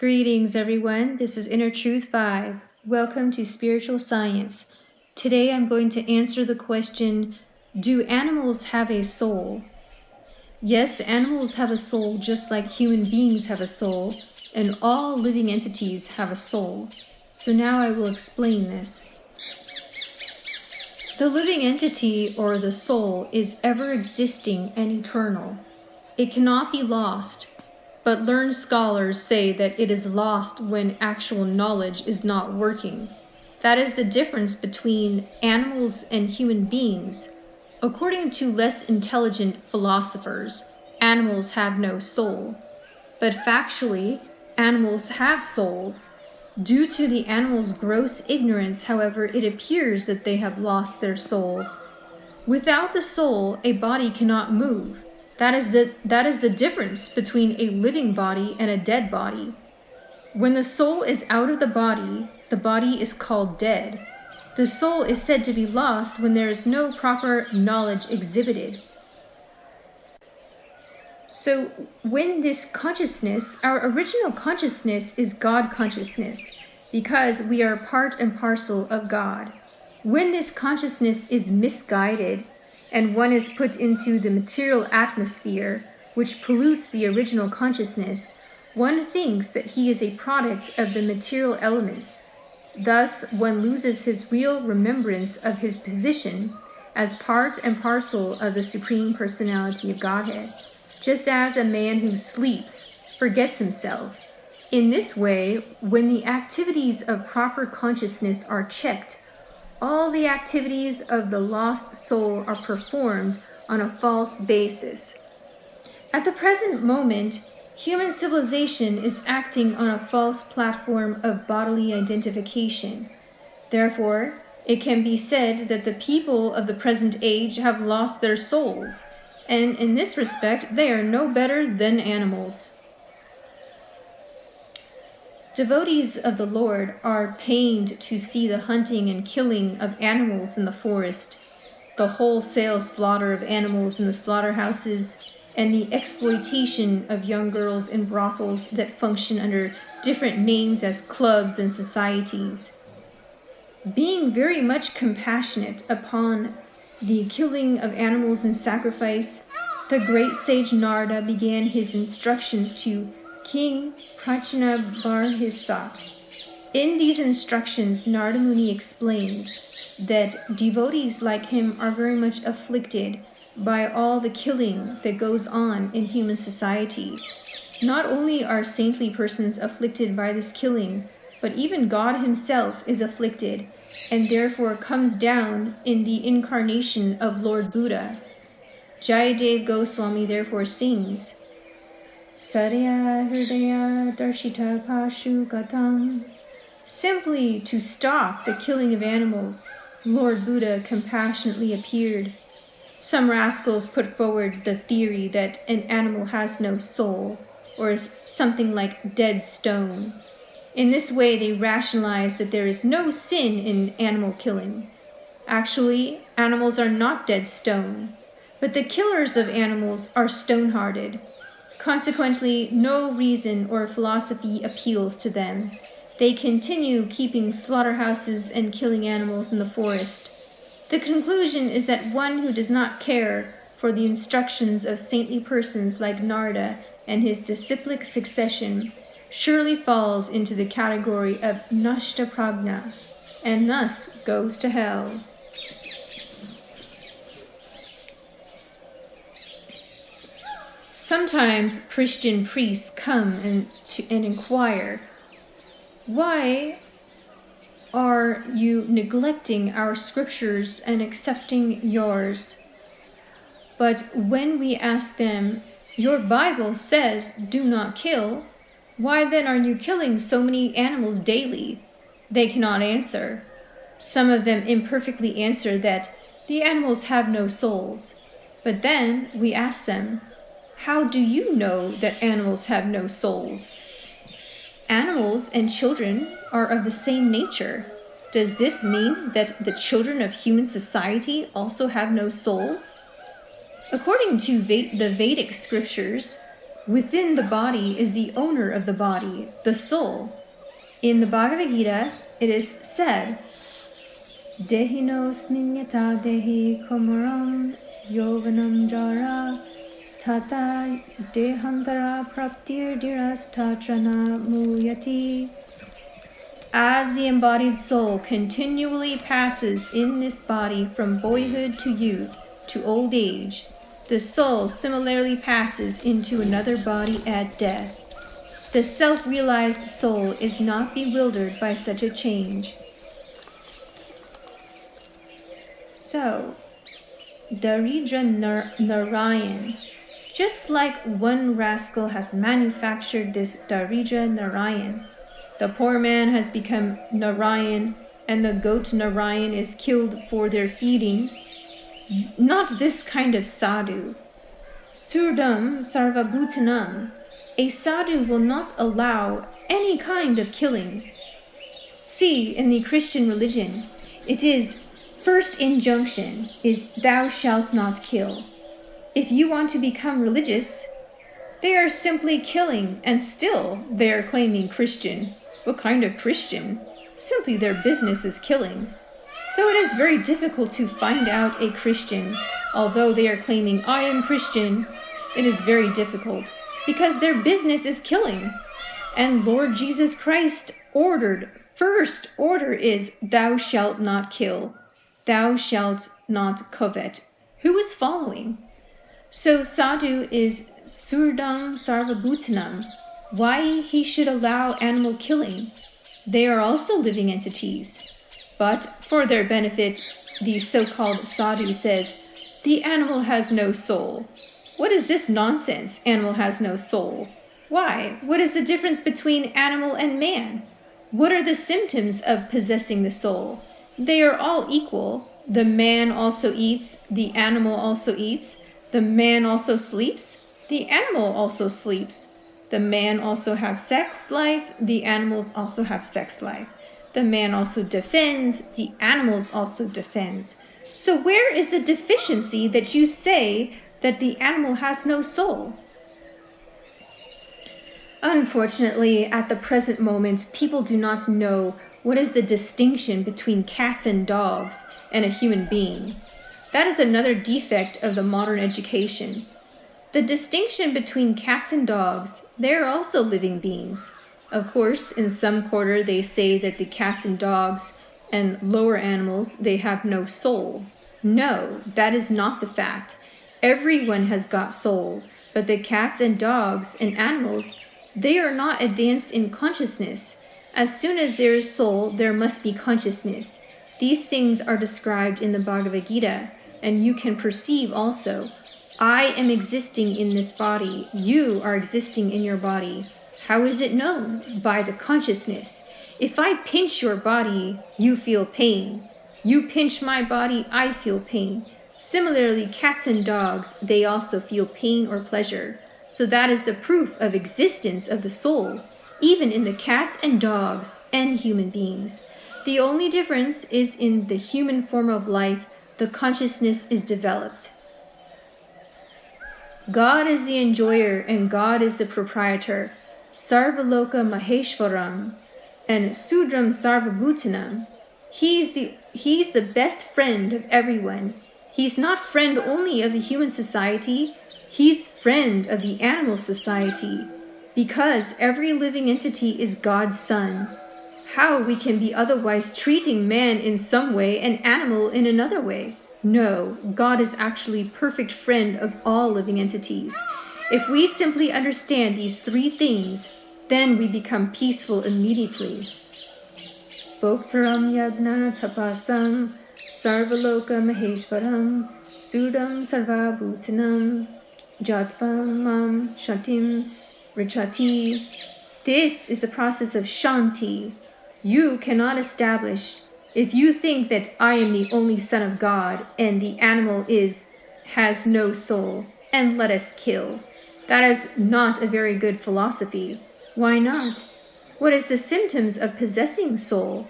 Greetings, everyone. This is Inner Truth 5. Welcome to Spiritual Science. Today I'm going to answer the question, do animals have a soul? Yes, animals have a soul just like human beings have a soul, and all living entities have a soul. So now I will explain this. The living entity, or the soul, is ever existing and eternal. It cannot be lost. But learned scholars say that it is lost when actual knowledge is not working. That is the difference between animals and human beings. According to less intelligent philosophers, animals have no soul. But factually, animals have souls. Due to the animals' gross ignorance, however, it appears that they have lost their souls. Without the soul, a body cannot move. That is the difference between a living body and a dead body. When the soul is out of the body is called dead. The soul is said to be lost when there is no proper knowledge exhibited. So when this consciousness, our original consciousness is God consciousness, because we are part and parcel of God. When this consciousness is misguided, and one is put into the material atmosphere, which pollutes the original consciousness, one thinks that he is a product of the material elements. Thus, one loses his real remembrance of his position as part and parcel of the Supreme Personality of Godhead, just as a man who sleeps forgets himself. In this way, when the activities of proper consciousness are checked, all the activities of the lost soul are performed on a false basis. At the present moment, human civilization is acting on a false platform of bodily identification. Therefore, it can be said that the people of the present age have lost their souls, and in this respect, they are no better than animals. Devotees of the Lord are pained to see the hunting and killing of animals in the forest, the wholesale slaughter of animals in the slaughterhouses, and the exploitation of young girls in brothels that function under different names as clubs and societies. Being very much compassionate upon the killing of animals in sacrifice, the great sage Narada began his instructions to King Prajnabarhisat. In these instructions, Narada Muni explained that devotees like him are very much afflicted by all the killing that goes on in human society. Not only are saintly persons afflicted by this killing, but even God himself is afflicted, and therefore comes down in the incarnation of Lord Buddha. Jayadev Goswami therefore sings, Sarya Hridaya Darshita Pashu Gatam. Simply to stop the killing of animals, Lord Buddha compassionately appeared. Some rascals put forward the theory that an animal has no soul, or is something like dead stone. In this way, they rationalize that there is no sin in animal killing. Actually, animals are not dead stone, but the killers of animals are stone-hearted. Consequently, no reason or philosophy appeals to them. They continue keeping slaughterhouses and killing animals in the forest. The conclusion is that one who does not care for the instructions of saintly persons like Narada and his disciplic succession surely falls into the category of Nashta Prajna, and thus goes to hell. Sometimes Christian priests come and inquire, why are you neglecting our scriptures and accepting yours? But when we ask them, your Bible says, do not kill, why then are you killing so many animals daily? They cannot answer. Some of them imperfectly answer that the animals have no souls. But then we ask them, how do you know that animals have no souls? Animals and children are of the same nature. Does this mean that the children of human society also have no souls? According to the Vedic scriptures, Within the body is the owner of the body, the soul. In the Bhagavad Gita, it is said, Dehinosmin yata dehi komaram yovanam jara tata dehantara praptir dirastatrana muyati. As the embodied soul continually passes in this body from boyhood to youth to old age, the soul similarly passes into another body at death. The self-realized soul is not bewildered by such a change. So, Daridra Narayan, just like one rascal has manufactured this Daridra Narayan, the poor man has become Narayan, and the goat Narayan is killed for their feeding. Not this kind of sadhu. Surdam sarvabhutanam. A sadhu will not allow any kind of killing. See, in the Christian religion, it is first injunction is thou shalt not kill. If you want to become religious, they are simply killing, and still they are claiming Christian. What kind of Christian? Simply their business is killing. So it is very difficult to find out a Christian. Although they are claiming, I am Christian, it is very difficult, because their business is killing. And Lord Jesus Christ ordered, first order is, thou shalt not kill. Thou shalt not covet. Who is following? So sadhu is surdam sarvabhutanam. Why he should allow animal killing? They are also living entities. But for their benefit, the so-called sadhu says, the animal has no soul. What is this nonsense? Animal has no soul. Why? What is the difference between animal and man? What are the symptoms of possessing the soul? They are all equal. The man also eats. The animal also eats. The man also sleeps. The animal also sleeps. The man also has sex life. The animals also have sex life. The man also defends. The animals also defends. So where is the deficiency that you say that the animal has no soul? Unfortunately, at the present moment, people do not know what is the distinction between cats and dogs and a human being. That is another defect of the modern education. The distinction between cats and dogs, they are also living beings. Of course, in some quarter they say that the cats and dogs and lower animals, they have no soul. No, that is not the fact. Everyone has got soul, but the cats and dogs and animals, they are not advanced in consciousness. As soon as there is soul, there must be consciousness. These things are described in the Bhagavad Gita, and you can perceive also. I am existing in this body. You are existing in your body. How is it known? By the consciousness. If I pinch your body, you feel pain. You pinch my body, I feel pain. Similarly, cats and dogs, they also feel pain or pleasure. So that is the proof of existence of the soul, even in the cats and dogs and human beings. The only difference is in the human form of life, the consciousness is developed. God is the enjoyer and God is the proprietor. Sarvaloka Maheshwaram and Sudram Sarvabhutanam. He's the best friend of everyone. He's not friend only of the human society, he's friend of the animal society. Because every living entity is God's son. How we can be otherwise treating man in some way and animal in another way? No, God is actually perfect friend of all living entities. If we simply understand these three things, then we become peaceful immediately. Bhoktaram yagna tapasam sarvaloka maheshwaram sudam sarvabhutanam jatvam mam shantim richati. This is the process of shanti. You cannot establish. If you think that I am the only son of God and the animal has no soul, and let us kill. That is not a very good philosophy. Why not? What is the symptoms of possessing soul?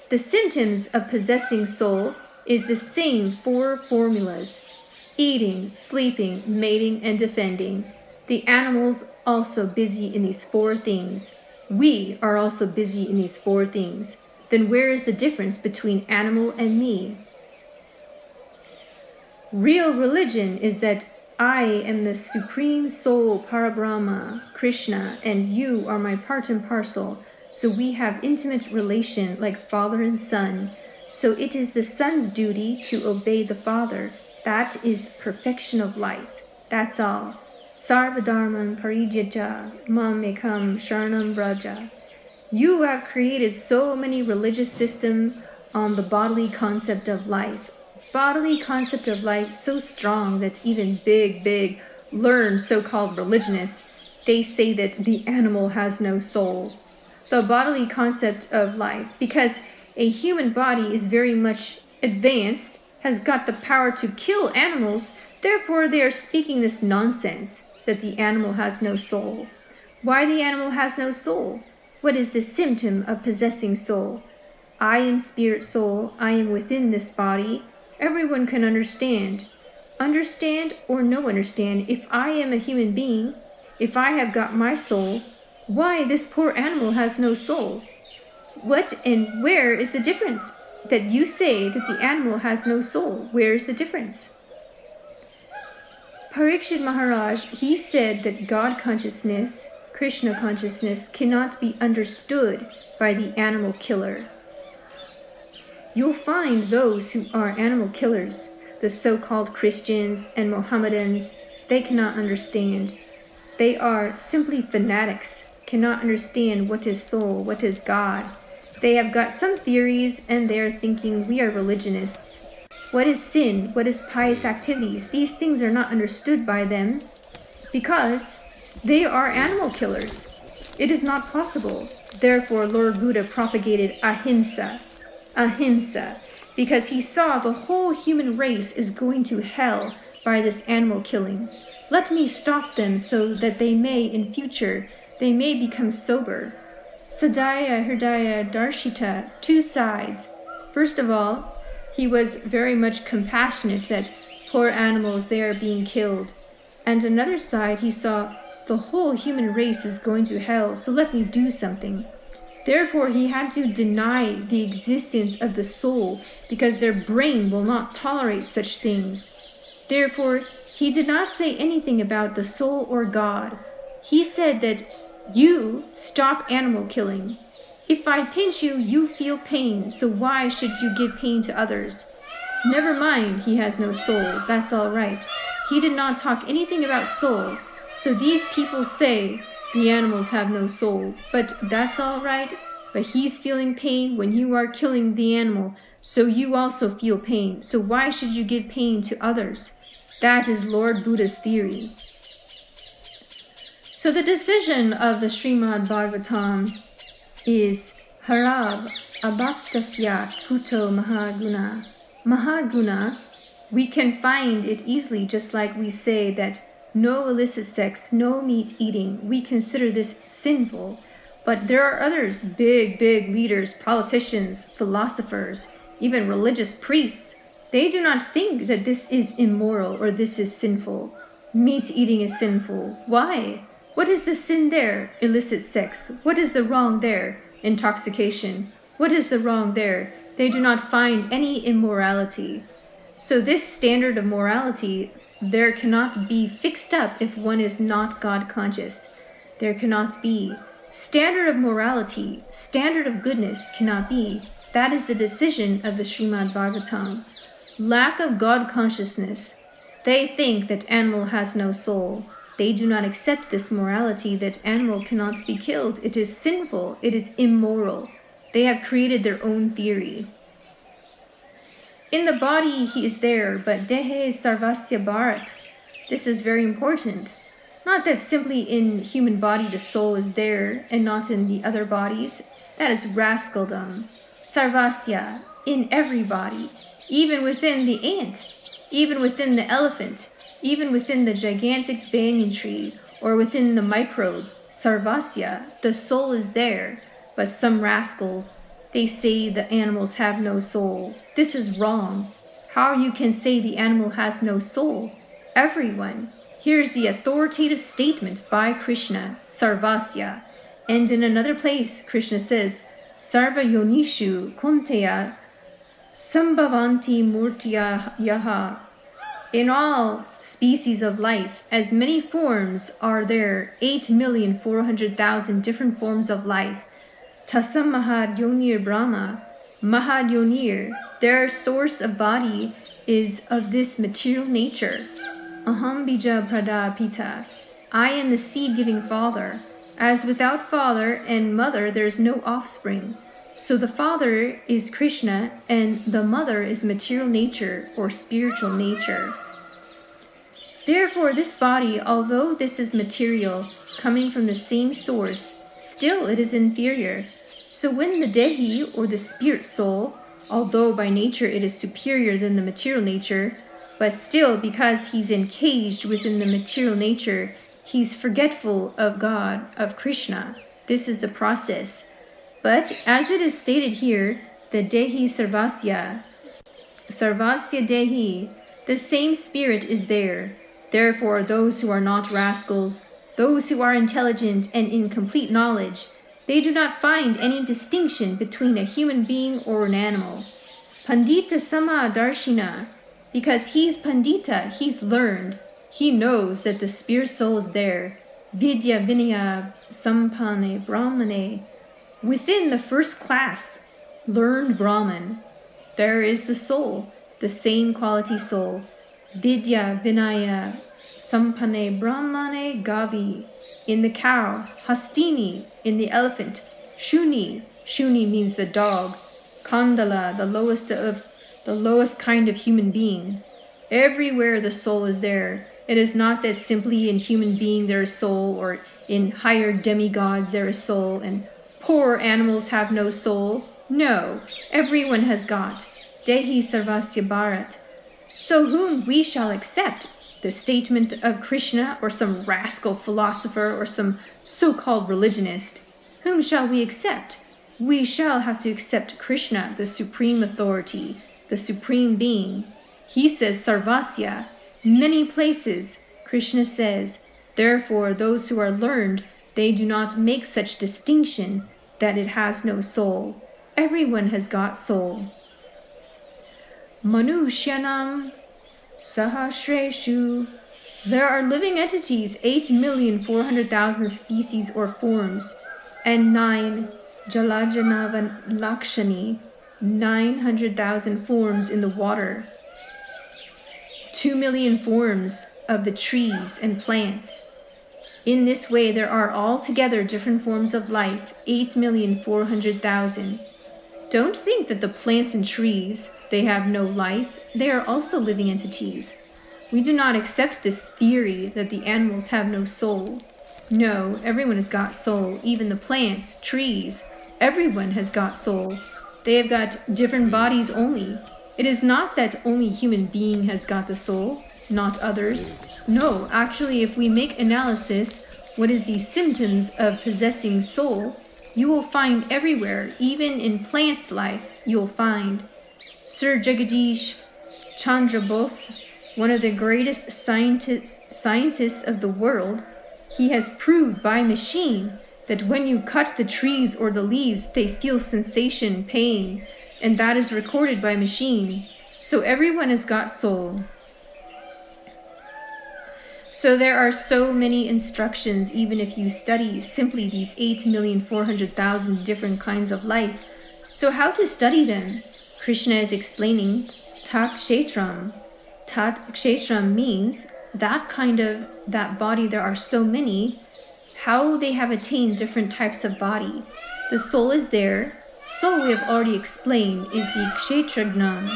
The symptoms of possessing soul is the same four formulas: eating, sleeping, mating, and defending. The animals also busy in these four things. We are also busy in these four things. Then where is the difference between animal and me? Real religion is that I am the Supreme Soul Parabrahma, Krishna, and you are my part and parcel. So we have intimate relation like father and son. So it is the son's duty to obey the father. That is perfection of life. That's all. Sarvadharman parijyaja mam ekam sharanam vraja. You have created so many religious systems on the bodily concept of life. Bodily concept of life so strong that even big, learned so-called religionists, they say that the animal has no soul. The bodily concept of life, because a human body is very much advanced, has got the power to kill animals, therefore they are speaking this nonsense that the animal has no soul. Why the animal has no soul? What is the symptom of possessing soul? I am spirit soul, I am within this body. Everyone can understand. Understand or no understand, if I am a human being, if I have got my soul, why this poor animal has no soul? What and where is the difference? That you say that the animal has no soul. Where is the difference? Parikshit Maharaj, he said that God consciousness, Krishna consciousness, cannot be understood by the animal killer. You'll find those who are animal killers, the so-called Christians and Mohammedans, they cannot understand. They are simply fanatics, cannot understand what is soul, what is God. They have got some theories and they are thinking we are religionists. What is sin? What is pious activities? These things are not understood by them because they are animal killers. It is not possible. Therefore, Lord Buddha propagated ahimsa, because he saw the whole human race is going to hell by this animal killing. Let me stop them so that they may, in future, they may become sober. Sadaya Hridaya Darshita, two sides. First of all, he was very much compassionate that poor animals, they are being killed. And another side, he saw the whole human race is going to hell, so let me do something. Therefore, he had to deny the existence of the soul because their brain will not tolerate such things. Therefore, he did not say anything about the soul or God. He said that you stop animal killing. If I pinch you, you feel pain, so why should you give pain to others? Never mind, he has no soul, that's all right. He did not talk anything about soul, so these people say the animals have no soul, but that's all right. But he's feeling pain when you are killing the animal, so you also feel pain, so why should you give pain to others? That is Lord Buddha's theory. So the decision of the Srimad Bhagavatam is Harab Abhaktasya Kuto Mahaguna. Mahaguna, we can find it easily, just like we say that no illicit sex, no meat eating. We consider this sinful. But there are others, big leaders, politicians, philosophers, even religious priests. They do not think that this is immoral or this is sinful. Meat eating is sinful. Why? What is the sin there? Illicit sex. What is the wrong there? Intoxication. What is the wrong there? They do not find any immorality. So this standard of morality, there cannot be fixed up if one is not God conscious. There cannot be. Standard of morality, standard of goodness cannot be. That is the decision of the Srimad Bhagavatam. Lack of God consciousness. They think that animal has no soul. They do not accept this morality that animal cannot be killed. It is sinful. It is immoral. They have created their own theory. In the body, he is there, but Dehe Sarvasya Bharat. This is very important. Not that simply in human body the soul is there and not in the other bodies. That is rascaldom. Sarvasya, in every body, even within the ant, even within the elephant, even within the gigantic banyan tree, or within the microbe. Sarvasya, the soul is there, but some rascals, they say the animals have no soul. This is wrong. How you can say the animal has no soul? Everyone. Here's the authoritative statement by Krishna, Sarvasya. And in another place, Krishna says, Sarva yonishu kunteya sambhavanti murtiya yaha. In all species of life, as many forms are there, 8,400,000 different forms of life. Tasam Mahad Yonir Brahma, Mahad Yonir, their source of body is of this material nature. Aham Bija Prada Pita, I am the seed-giving father. As without father and mother there is no offspring. So the father is Krishna and the mother is material nature or spiritual nature. Therefore, this body, although this is material, coming from the same source, still it is inferior. So when the Dehi, or the spirit soul, although by nature it is superior than the material nature, but still because he's encaged within the material nature, he's forgetful of God, of Krishna. This is the process. But as it is stated here, the Dehi Sarvasya Dehi, the same spirit is there. Therefore, those who are not rascals, those who are intelligent and in complete knowledge, they do not find any distinction between a human being or an animal. Pandita Sama Darshina, because he's Pandita, he's learned, he knows that the spirit soul is there. Vidya Vinaya Sampane Brahmane, within the first class, learned Brahman, there is the soul, the same quality soul. Vidya Vinaya Sampane Brahmane Gavi, in the cow. Hastini, in the elephant. Shuni means the dog. Kandala, the lowest kind of human being. Everywhere the soul is there. It is not that simply in human being there is soul, or in higher demigods there is soul, and poor animals have no soul. No, everyone has got. Dehi Sarvasya Bharat. So whom we shall accept? The statement of Krishna, or some rascal philosopher, or some so-called religionist? Whom shall we accept? We shall have to accept Krishna, the supreme authority, the supreme being. He says Sarvasya. Many places, Krishna says, therefore those who are learned, they do not make such distinction that it has no soul. Everyone has got soul. Manushyanam Sahasreshu. There are living entities, 8,400,000 species or forms, and 9 Jalajanavan Lakshani, 900,000 forms in the water, 2 million forms of the trees and plants. In this way, there are altogether different forms of life, 8,400,000. Don't think that the plants and trees, they have no life. They are also living entities. We do not accept this theory that the animals have no soul. No, everyone has got soul, even the plants, trees. Everyone has got soul. They have got different bodies only. It is not that only human being has got the soul, not others. No, actually, if we make analysis, what is the symptoms of possessing soul, you will find everywhere, even in plants' life, you'll find. Sir Jagadish Chandra Bose, one of the greatest scientists of the world, he has proved by machine that when you cut the trees or the leaves, they feel sensation, pain, and that is recorded by machine. So everyone has got soul. So there are so many instructions, even if you study simply these 8,400,000 different kinds of life. So how to study them? Krishna is explaining Tat Kshetram. Tat Kshetram means that body. There are so many, how they have attained different types of body. The soul is there. Soul, we have already explained, is the Kshetragnan.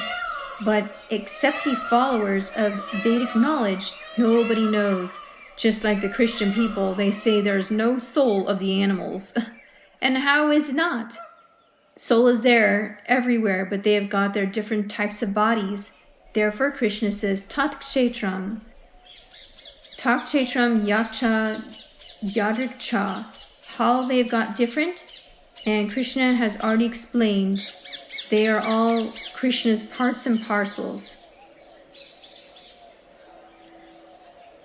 But except the followers of Vedic knowledge, nobody knows. Just like the Christian people, they say there's no soul of the animals. And how is not? Soul is there everywhere, but they have got their different types of bodies. Therefore, Krishna says, Tat Kshetram. Tat Kshetram Yaksha Yadrikcha. How they've got different? And Krishna has already explained. They are all Krishna's parts and parcels.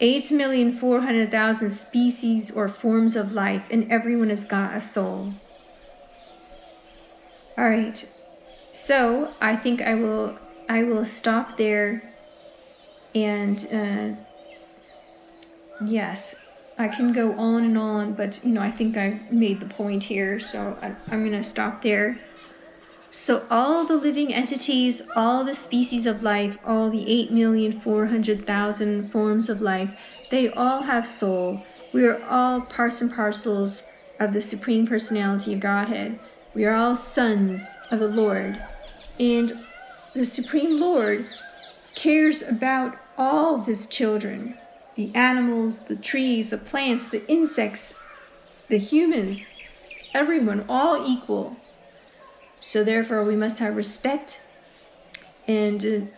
8,400,000 species or forms of life, and everyone has got a soul. All right, so I think I will stop there, and yes, I can go on and on, but I think I made the point here, so I'm gonna stop there. So all the living entities, all the species of life, all the 8,400,000 forms of life, they all have soul. We are all parts and parcels of the Supreme Personality of Godhead. We are all sons of the Lord. And the Supreme Lord cares about all of his children. The animals, the trees, the plants, the insects, the humans, everyone, all equal. So therefore we must have respect, and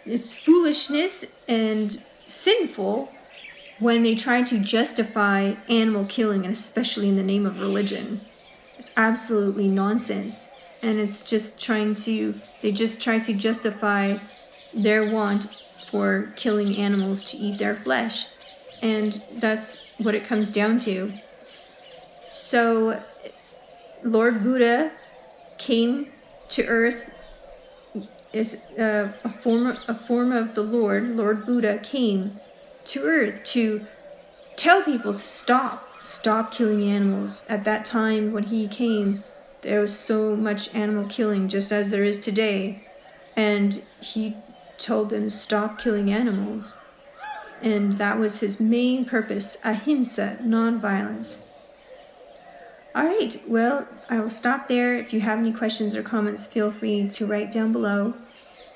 it's foolishness and sinful when they try to justify animal killing, and especially in the name of religion. It's absolutely nonsense, and it's just they just try to justify their want for killing animals to eat their flesh, and that's what it comes down to. So Lord Buddha came to earth as a form of the Lord Buddha came to earth to tell people to stop killing animals. At that time when he came, there was so much animal killing, just as there is today, and he told them to stop killing animals, and that was his main purpose: ahimsa, non-violence. All right, well, I will stop there. If you have any questions or comments, feel free to write down below.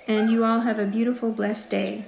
And you all have a beautiful, blessed day.